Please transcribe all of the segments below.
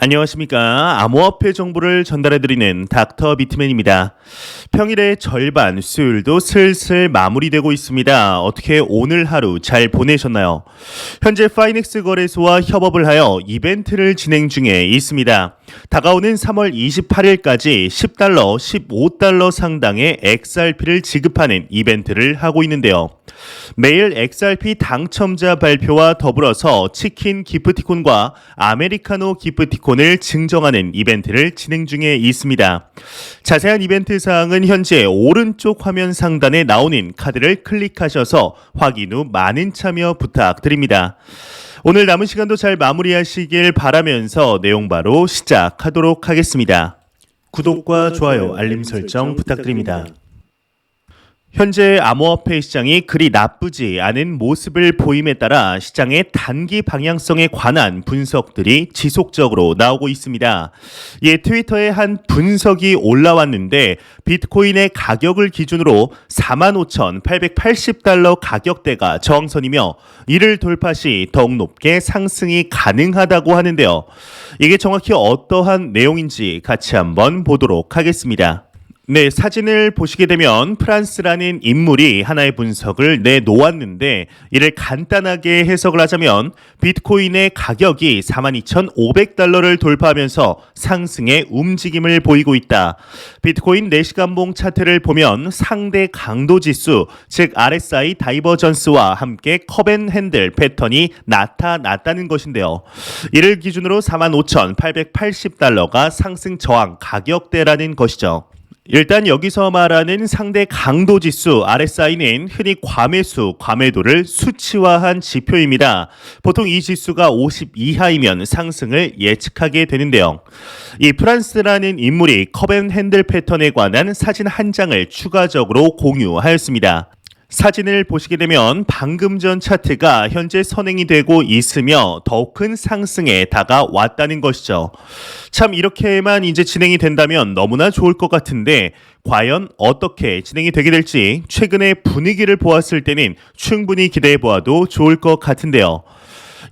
안녕하십니까. 암호화폐 정보를 전달해드리는 닥터 비트맨입니다. 평일의 절반, 수요일도 슬슬 마무리되고 있습니다. 어떻게 오늘 하루 잘 보내셨나요? 현재 파이넥스 거래소와 협업을 하여 이벤트를 진행 중에 있습니다. 다가오는 3월 28일까지 10달러, 15달러 상당의 XRP를 지급하는 이벤트를 하고 있는데요. 매일 XRP 당첨자 발표와 더불어서 치킨 기프티콘과 아메리카노 기프티콘을 증정하는 이벤트를 진행 중에 있습니다. 자세한 이벤트 사항은 현재 오른쪽 화면 상단에 나오는 카드를 클릭하셔서 확인 후 많은 참여 부탁드립니다. 오늘 남은 시간도 잘 마무리하시길 바라면서 내용 바로 시작하도록 하겠습니다. 구독과 좋아요, 알림 설정 부탁드립니다. 현재 암호화폐 시장이 그리 나쁘지 않은 모습을 보임에 따라 시장의 단기 방향성에 관한 분석들이 지속적으로 나오고 있습니다. 예, 트위터에 한 분석이 올라왔는데 비트코인의 가격을 기준으로 45,880달러 가격대가 저항선이며 이를 돌파 시 더욱 높게 상승이 가능하다고 하는데요. 이게 정확히 어떠한 내용인지 같이 한번 보도록 하겠습니다. 네, 사진을 보시게 되면 프란스라는 인물이 하나의 분석을 내놓았는데 이를 간단하게 해석을 하자면 비트코인의 가격이 42,500달러를 돌파하면서 상승의 움직임을 보이고 있다. 비트코인 4시간봉 차트를 보면 상대 강도 지수, 즉 RSI 다이버전스와 함께 컵앤핸들 패턴이 나타났다는 것인데요. 이를 기준으로 45,880달러가 상승 저항 가격대라는 것이죠. 일단 여기서 말하는 상대 강도 지수 RSI는 흔히 과매수, 과매도를 수치화한 지표입니다. 보통 이 지수가 50 이하이면 상승을 예측하게 되는데요. 이 프란스라는 인물이 컵앤핸들 패턴에 관한 사진 한 장을 추가적으로 공유하였습니다. 사진을 보시게 되면 방금 전 차트가 현재 선행이 되고 있으며 더욱 큰 상승에 다가왔다는 것이죠. 참 이렇게만 이제 진행이 된다면 너무나 좋을 것 같은데 과연 어떻게 진행이 되게 될지 최근의 분위기를 보았을 때는 충분히 기대해 보아도 좋을 것 같은데요.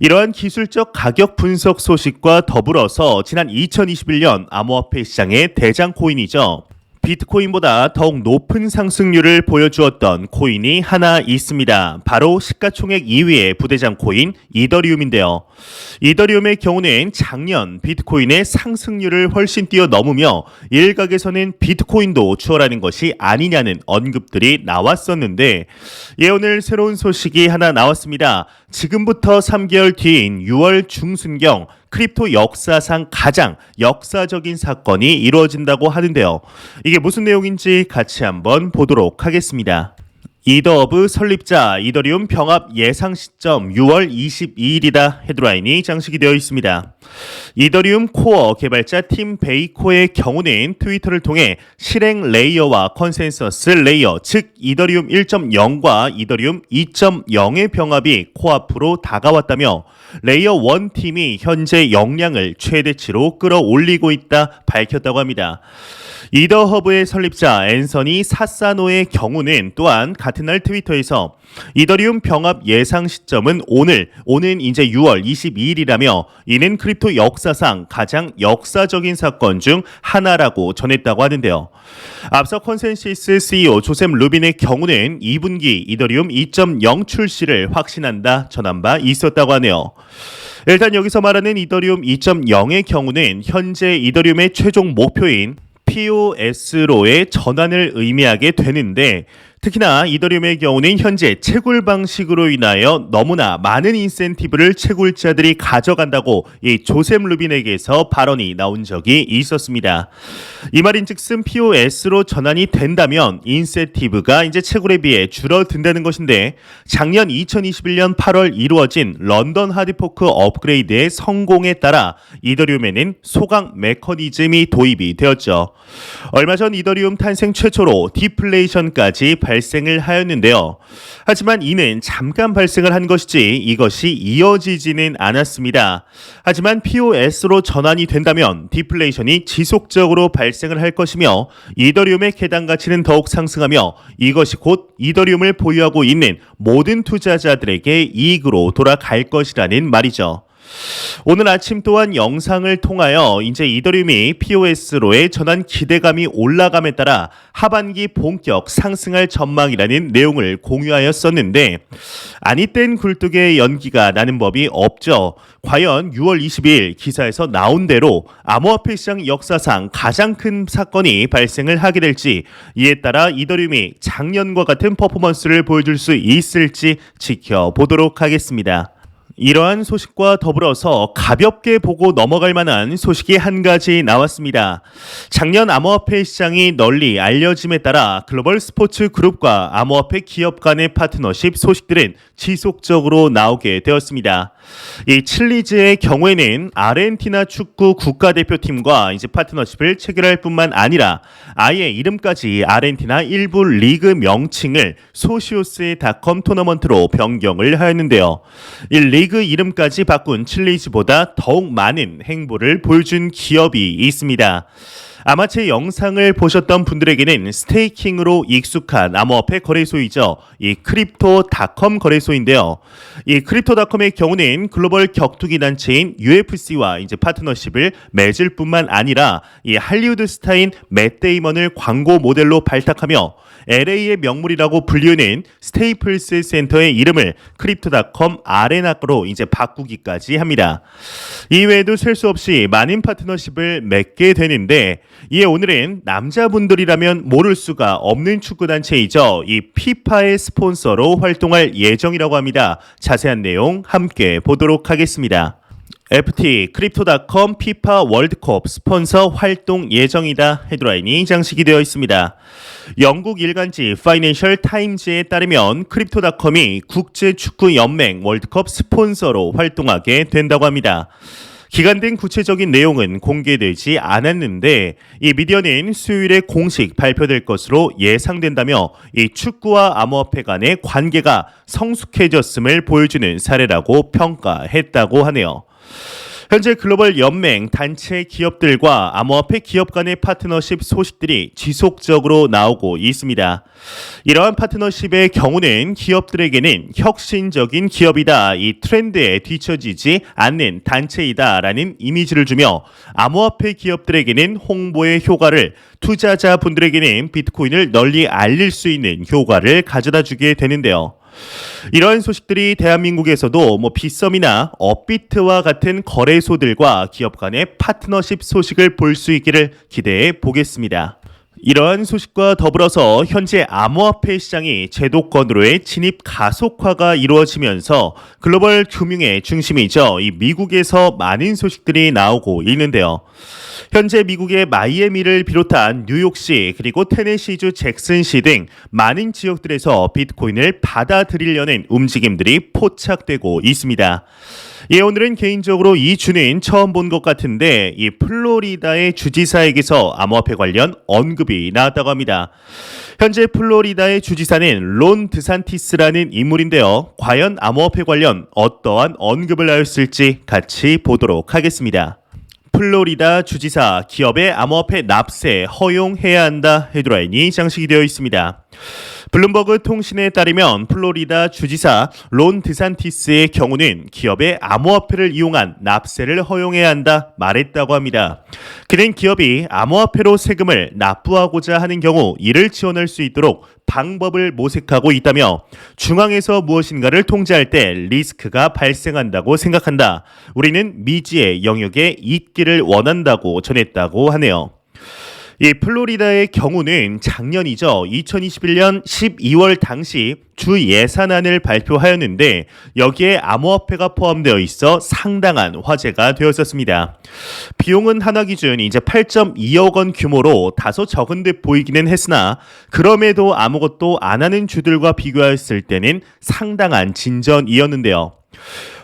이러한 기술적 가격 분석 소식과 더불어서 지난 2021년 암호화폐 시장의 대장 코인이죠. 비트코인보다 더욱 높은 상승률을 보여주었던 코인이 하나 있습니다. 바로 시가총액 2위의 부대장 코인 이더리움인데요. 이더리움의 경우는 작년 비트코인의 상승률을 훨씬 뛰어넘으며 일각에서는 비트코인도 추월하는 것이 아니냐는 언급들이 나왔었는데 오늘 새로운 소식이 하나 나왔습니다. 지금부터 3개월 뒤인 6월 중순경 크립토 역사상 가장 역사적인 사건이 이루어진다고 하는데요. 이게 무슨 내용인지 같이 한번 보도록 하겠습니다. 이더허브 설립자 이더리움 병합 예상 시점 6월 22일이다 헤드라인이 장식이 되어 있습니다. 이더리움 코어 개발자 팀 베이코의 경우는 트위터를 통해 실행 레이어와 컨센서스 레이어, 즉 이더리움 1.0과 이더리움 2.0의 병합이 코앞으로 다가왔다며 레이어 1 팀이 현재 역량을 최대치로 끌어올리고 있다 밝혔다고 합니다. 이더허브의 설립자 앤서니 사사노의 경우는 또한 같은 날 트위터에서 이더리움 병합 예상 시점은 오는 이제 6월 22일이라며 이는 크립토 역사상 가장 역사적인 사건 중 하나라고 전했다고 하는데요. 앞서 컨센시스 CEO 조셉 루빈의 경우는 2분기 이더리움 2.0 출시를 확신한다 전한 바 있었다고 하네요. 일단 여기서 말하는 이더리움 2.0의 경우는 현재 이더리움의 최종 목표인 POS로의 전환을 의미하게 되는데 특히나 이더리움의 경우는 현재 채굴 방식으로 인하여 너무나 많은 인센티브를 채굴자들이 가져간다고 이 조셉 루빈에게서 발언이 나온 적이 있었습니다. 이 말인즉슨 POS로 전환이 된다면 인센티브가 이제 채굴에 비해 줄어든다는 것인데 작년 2021년 8월 이루어진 런던 하드포크 업그레이드의 성공에 따라 이더리움에는 소강 메커니즘이 도입이 되었죠. 얼마 전 이더리움 탄생 최초로 디플레이션까지 발생을 하였는데요. 하지만 이는 잠깐 발생을 한 것이지 이것이 이어지지는 않았습니다. 하지만 POS로 전환이 된다면 디플레이션이 지속적으로 발생을 할 것이며 이더리움의 계단 가치는 더욱 상승하며 이것이 곧 이더리움을 보유하고 있는 모든 투자자들에게 이익으로 돌아갈 것이라는 말이죠. 오늘 아침 또한 영상을 통하여 이제 이더리움이 POS로의 전환 기대감이 올라감에 따라 하반기 본격 상승할 전망이라는 내용을 공유하였었는데 아니땐 굴뚝에 연기가 나는 법이 없죠. 과연 6월 22일 기사에서 나온 대로 암호화폐 시장 역사상 가장 큰 사건이 발생을 하게 될지 이에 따라 이더리움이 작년과 같은 퍼포먼스를 보여줄 수 있을지 지켜보도록 하겠습니다. 이러한 소식과 더불어서 가볍게 보고 넘어갈 만한 소식이 한 가지 나왔습니다. 작년 암호화폐 시장이 널리 알려짐에 따라 글로벌 스포츠 그룹과 암호화폐 기업 간의 파트너십 소식들은 지속적으로 나오게 되었습니다. 이 칠리즈의 경우에는 아르헨티나 축구 국가대표팀과 이제 파트너십을 체결할 뿐만 아니라 아예 이름까지 아르헨티나 일부 리그 명칭을 소시오스닷컴 토너먼트로 변경을 하였는데요. 이 리그 이름까지 바꾼 칠리즈보다 더욱 많은 행보를 보여준 기업이 있습니다. 아마 제 영상을 보셨던 분들에게는 스테이킹으로 익숙한 암호화폐 거래소이죠. 이 크립토닷컴 거래소인데요. 이 크립토닷컴의 경우는 글로벌 격투기 단체인 UFC와 이제 파트너십을 맺을 뿐만 아니라 이 할리우드 스타인 맷 데이먼을 광고 모델로 발탁하며 LA의 명물이라고 불리우는 스테이플스 센터의 이름을 크립토닷컴 아레나로 이제 바꾸기까지 합니다. 이외에도 셀 수 없이 많은 파트너십을 맺게 되는데 이에 오늘은 남자분들이라면 모를 수가 없는 축구단체이죠. 이 피파의 스폰서로 활동할 예정이라고 합니다. 자세한 내용 함께 보도록 하겠습니다. FT 크립토닷컴 피파 월드컵 스폰서 활동 예정이다 헤드라인이 장식이 되어 있습니다. 영국 일간지 파이낸셜 타임즈에 따르면 크립토닷컴이 국제축구연맹 월드컵 스폰서로 활동하게 된다고 합니다. 기간된 구체적인 내용은 공개되지 않았는데 이 미디어는 수요일에 공식 발표될 것으로 예상된다며 이 축구와 암호화폐 간의 관계가 성숙해졌음을 보여주는 사례라고 평가했다고 하네요. 현재 글로벌 연맹, 단체 기업들과 암호화폐 기업 간의 파트너십 소식들이 지속적으로 나오고 있습니다. 이러한 파트너십의 경우는 기업들에게는 혁신적인 기업이다, 이 트렌드에 뒤처지지 않는 단체이다라는 이미지를 주며 암호화폐 기업들에게는 홍보의 효과를, 투자자분들에게는 비트코인을 널리 알릴 수 있는 효과를 가져다 주게 되는데요. 이러한 소식들이 대한민국에서도 빗썸이나 업비트와 같은 거래소들과 기업 간의 파트너십 소식을 볼 수 있기를 기대해 보겠습니다. 이러한 소식과 더불어서 현재 암호화폐 시장이 제도권으로의 진입 가속화가 이루어지면서 글로벌 금융의 중심이죠. 이 미국에서 많은 소식들이 나오고 있는데요. 현재 미국의 마이애미를 비롯한 뉴욕시 그리고 테네시주 잭슨시 등 많은 지역들에서 비트코인을 받아들이려는 움직임들이 포착되고 있습니다. 예, 오늘은 개인적으로 이 주는 처음 본 것 같은데 이 플로리다의 주지사에게서 암호화폐 관련 언급이 나왔다고 합니다. 현재 플로리다의 주지사는 론 드산티스라는 인물인데요. 과연 암호화폐 관련 어떠한 언급을 하였을지 같이 보도록 하겠습니다. 플로리다 주지사 기업의 암호화폐 납세 허용해야 한다 헤드라인이 장식이 되어 있습니다. 블룸버그 통신에 따르면 플로리다 주지사 론 드산티스의 경우는 기업의 암호화폐를 이용한 납세를 허용해야 한다 말했다고 합니다. 그는 기업이 암호화폐로 세금을 납부하고자 하는 경우 이를 지원할 수 있도록 방법을 모색하고 있다며 중앙에서 무엇인가를 통제할 때 리스크가 발생한다고 생각한다. 우리는 미지의 영역에 있기를 원한다고 전했다고 하네요. 이 플로리다의 경우는 작년이죠. 2021년 12월 당시 주 예산안을 발표하였는데 여기에 암호화폐가 포함되어 있어 상당한 화제가 되었었습니다. 비용은 한화 기준 이제 8.2억 원 규모로 다소 적은 듯 보이기는 했으나 그럼에도 아무것도 안 하는 주들과 비교했을 때는 상당한 진전이었는데요.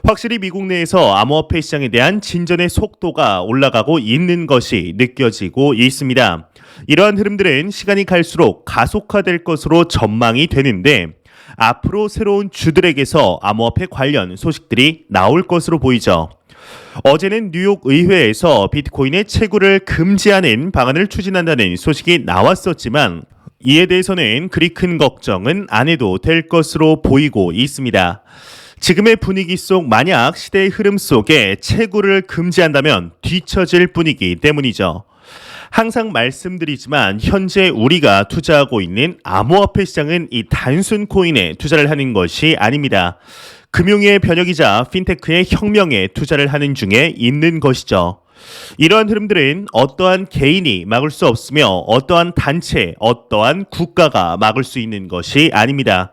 확실히 미국 내에서 암호화폐 시장에 대한 진전의 속도가 올라가고 있는 것이 느껴지고 있습니다. 이러한 흐름들은 시간이 갈수록 가속화될 것으로 전망이 되는데 앞으로 새로운 주들에게서 암호화폐 관련 소식들이 나올 것으로 보이죠. 어제는 뉴욕 의회에서 비트코인의 채굴을 금지하는 방안을 추진한다는 소식이 나왔었지만 이에 대해서는 그리 큰 걱정은 안 해도 될 것으로 보이고 있습니다. 지금의 분위기 속 만약 시대의 흐름 속에 채굴을 금지한다면 뒤처질 분위기 때문이죠. 항상 말씀드리지만 현재 우리가 투자하고 있는 암호화폐 시장은 이 단순 코인에 투자를 하는 것이 아닙니다. 금융의 변혁이자 핀테크의 혁명에 투자를 하는 중에 있는 것이죠. 이러한 흐름들은 어떠한 개인이 막을 수 없으며 어떠한 단체, 어떠한 국가가 막을 수 있는 것이 아닙니다.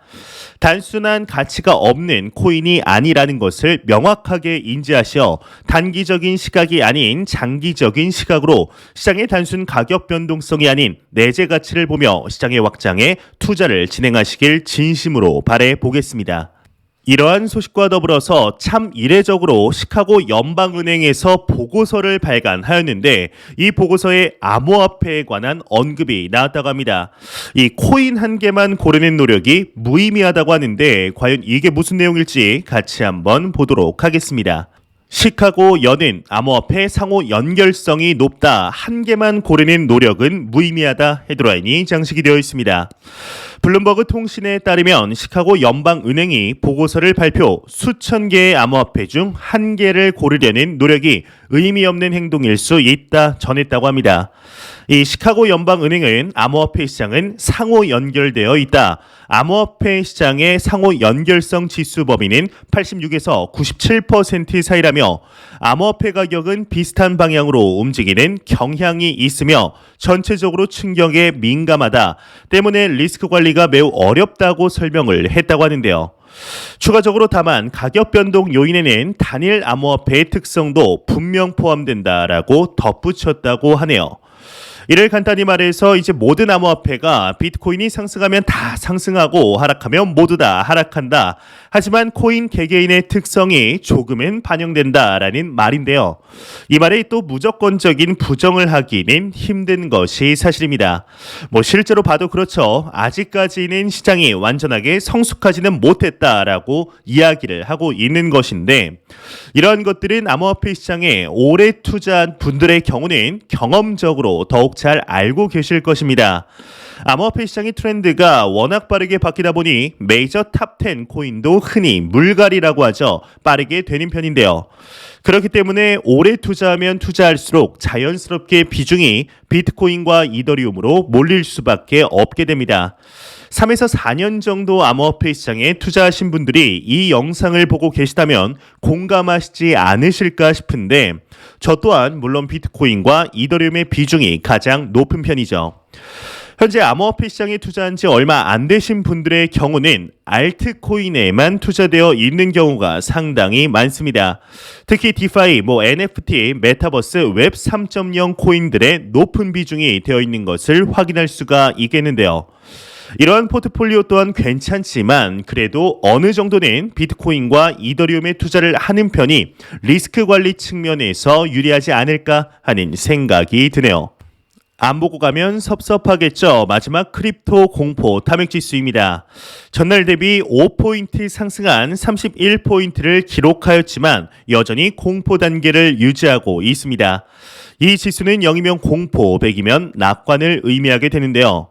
단순한 가치가 없는 코인이 아니라는 것을 명확하게 인지하시어 단기적인 시각이 아닌 장기적인 시각으로 시장의 단순 가격 변동성이 아닌 내재 가치를 보며 시장의 확장에 투자를 진행하시길 진심으로 바라보겠습니다. 이러한 소식과 더불어서 참 이례적으로 시카고 연방은행에서 보고서를 발간하였는데 이 보고서에 암호화폐에 관한 언급이 나왔다고 합니다. 이 코인 한 개만 고르는 노력이 무의미하다고 하는데 과연 이게 무슨 내용일지 같이 한번 보도록 하겠습니다. 시카고 연은 암호화폐 상호 연결성이 높다. 한 개만 고르는 노력은 무의미하다. 헤드라인이 장식이 되어 있습니다. 블룸버그 통신에 따르면 시카고 연방은행이 보고서를 발표 수천 개의 암호화폐 중 한 개를 고르려는 노력이 의미 없는 행동일 수 있다 전했다고 합니다. 이 시카고 연방은행은 암호화폐 시장은 상호 연결되어 있다. 암호화폐 시장의 상호 연결성 지수 범위는 86에서 97% 사이라며 암호화폐 가격은 비슷한 방향으로 움직이는 경향이 있으며 전체적으로 충격에 민감하다 때문에 리스크 관리가 매우 어렵다고 설명을 했다고 하는데요. 추가적으로 다만 가격 변동 요인에는 단일 암호화폐의 특성도 분명 포함된다라고 덧붙였다고 하네요. 이를 간단히 말해서 이제 모든 암호화폐가 비트코인이 상승하면 다 상승하고 하락하면 모두 다 하락한다. 하지만 코인 개개인의 특성이 조금은 반영된다라는 말인데요. 이 말에 또 무조건적인 부정을 하기는 힘든 것이 사실입니다. 실제로 봐도 그렇죠. 아직까지는 시장이 완전하게 성숙하지는 못했다라고 이야기를 하고 있는 것인데 이러한 것들은 암호화폐 시장에 오래 투자한 분들의 경우는 경험적으로 더욱 잘 알고 계실 것입니다. 암호화폐 시장의 트렌드가 워낙 빠르게 바뀌다 보니 메이저 탑10 코인도 흔히 물갈이라고 하죠. 빠르게 되는 편인데요. 그렇기 때문에 오래 투자하면 투자할수록 자연스럽게 비중이 비트코인과 이더리움으로 몰릴 수밖에 없게 됩니다. 3에서 4년 정도 암호화폐 시장에 투자하신 분들이 이 영상을 보고 계시다면 공감하시지 않으실까 싶은데 저 또한 물론 비트코인과 이더리움의 비중이 가장 높은 편이죠. 현재 암호화폐 시장에 투자한 지 얼마 안 되신 분들의 경우는 알트코인에만 투자되어 있는 경우가 상당히 많습니다. 특히 디파이, NFT, 메타버스, 웹 3.0 코인들의 높은 비중이 되어 있는 것을 확인할 수가 있겠는데요. 이러한 포트폴리오 또한 괜찮지만 그래도 어느 정도는 비트코인과 이더리움에 투자를 하는 편이 리스크 관리 측면에서 유리하지 않을까 하는 생각이 드네요. 안 보고 가면 섭섭하겠죠. 마지막 크립토 공포 탐욕지수입니다. 전날 대비 5포인트 상승한 31포인트를 기록하였지만 여전히 공포 단계를 유지하고 있습니다. 이 지수는 0이면 공포, 100이면 낙관을 의미하게 되는데요.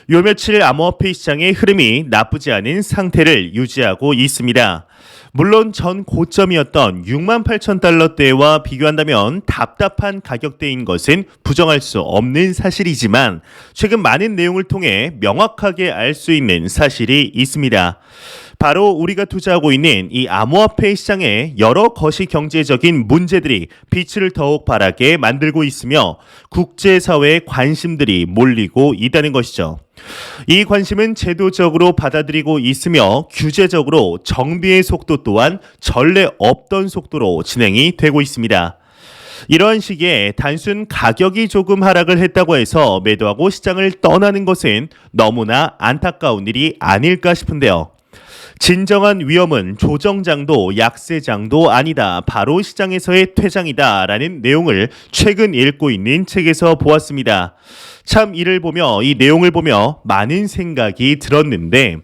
요 며칠 암호화폐 시장의 흐름이 나쁘지 않은 상태를 유지하고 있습니다. 물론 전 고점이었던 68,000달러대와 비교한다면 답답한 가격대인 것은 부정할 수 없는 사실이지만 최근 많은 내용을 통해 명확하게 알 수 있는 사실이 있습니다. 바로 우리가 투자하고 있는 이 암호화폐 시장에 여러 거시 경제적인 문제들이 빛을 더욱 바라게 만들고 있으며 국제사회의 관심들이 몰리고 있다는 것이죠. 이 관심은 제도적으로 받아들이고 있으며 규제적으로 정비의 속도 또한 전례 없던 속도로 진행이 되고 있습니다. 이러한 시기에 단순 가격이 조금 하락을 했다고 해서 매도하고 시장을 떠나는 것은 너무나 안타까운 일이 아닐까 싶은데요. 진정한 위험은 조정장도 약세장도 아니다. 바로 시장에서의 퇴장이다. 라는 내용을 최근 읽고 있는 책에서 보았습니다. 참 이 내용을 보며 많은 생각이 들었는데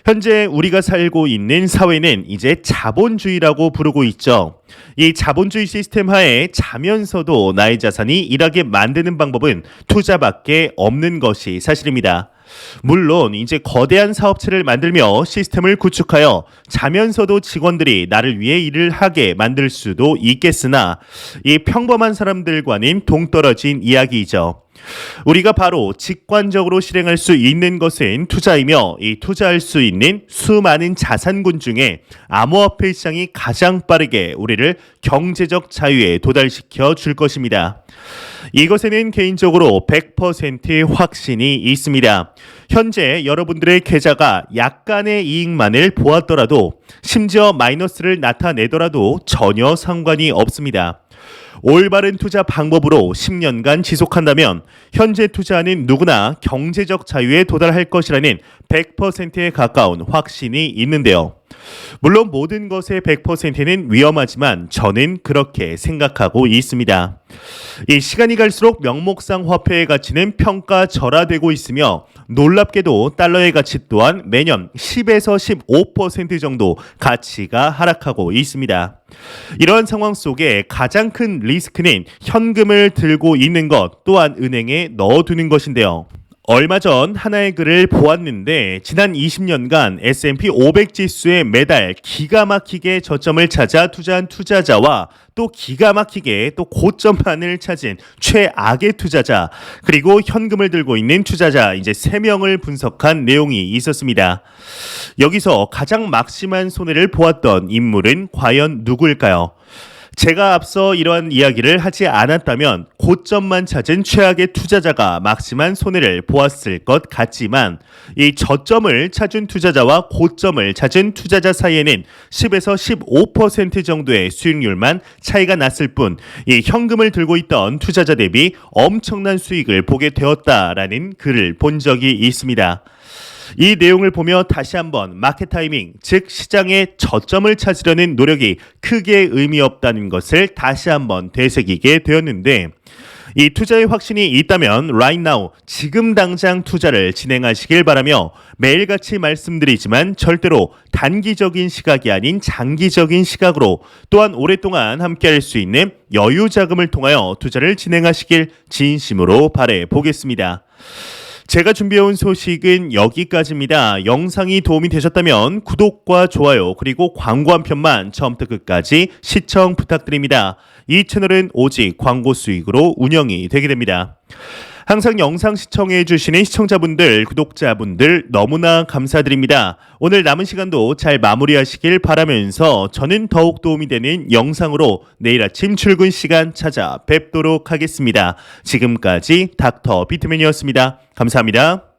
현재 우리가 살고 있는 사회는 이제 자본주의라고 부르고 있죠. 이 자본주의 시스템 하에 자면서도 나의 자산이 일하게 만드는 방법은 투자밖에 없는 것이 사실입니다. 물론 이제 거대한 사업체를 만들며 시스템을 구축하여 자면서도 직원들이 나를 위해 일을 하게 만들 수도 있겠으나 이 평범한 사람들과는 동떨어진 이야기이죠. 우리가 바로 직관적으로 실행할 수 있는 것은 투자이며 이 투자할 수 있는 수많은 자산군 중에 암호화폐 시장이 가장 빠르게 우리를 경제적 자유에 도달시켜 줄 것입니다. 이것에는 개인적으로 100% 확신이 있습니다. 현재 여러분들의 계좌가 약간의 이익만을 보았더라도 심지어 마이너스를 나타내더라도 전혀 상관이 없습니다. 올바른 투자 방법으로 10년간 지속한다면 현재 투자하는 누구나 경제적 자유에 도달할 것이라는 100%에 가까운 확신이 있는데요. 물론 모든 것의 100%는 위험하지만 저는 그렇게 생각하고 있습니다. 이 시간이 갈수록 명목상 화폐의 가치는 평가절하되고 있으며 놀랍게도 달러의 가치 또한 매년 10에서 15% 정도 가치가 하락하고 있습니다. 이러한 상황 속에 가장 큰 리스크는 현금을 들고 있는 것 또한 은행에 넣어두는 것인데요. 얼마 전 하나의 글을 보았는데 지난 20년간 S&P 500 지수에 매달 기가 막히게 저점을 찾아 투자한 투자자와 또 기가 막히게 또 고점만을 찾은 최악의 투자자 그리고 현금을 들고 있는 투자자 이제 3명을 분석한 내용이 있었습니다. 여기서 가장 막심한 손해를 보았던 인물은 과연 누구일까요? 제가 앞서 이러한 이야기를 하지 않았다면 고점만 찾은 최악의 투자자가 막심한 손해를 보았을 것 같지만 이 저점을 찾은 투자자와 고점을 찾은 투자자 사이에는 10에서 15% 정도의 수익률만 차이가 났을 뿐 이 현금을 들고 있던 투자자 대비 엄청난 수익을 보게 되었다라는 글을 본 적이 있습니다. 이 내용을 보며 다시 한번 마켓 타이밍, 즉 시장의 저점을 찾으려는 노력이 크게 의미 없다는 것을 다시 한번 되새기게 되었는데 이 투자의 확신이 있다면 right now, 지금 당장 투자를 진행하시길 바라며 매일같이 말씀드리지만 절대로 단기적인 시각이 아닌 장기적인 시각으로 또한 오랫동안 함께할 수 있는 여유 자금을 통하여 투자를 진행하시길 진심으로 바라보겠습니다. 보겠습니다. 제가 준비해온 소식은 여기까지입니다. 영상이 도움이 되셨다면 구독과 좋아요 그리고 광고 한 편만 처음부터 끝까지 시청 부탁드립니다. 이 채널은 오직 광고 수익으로 운영이 되게 됩니다. 항상 영상 시청해 주시는 시청자분들, 구독자분들 너무나 감사드립니다. 오늘 남은 시간도 잘 마무리하시길 바라면서 저는 더욱 도움이 되는 영상으로 내일 아침 출근 시간 찾아뵙도록 하겠습니다. 지금까지 닥터 비트맨이었습니다. 감사합니다.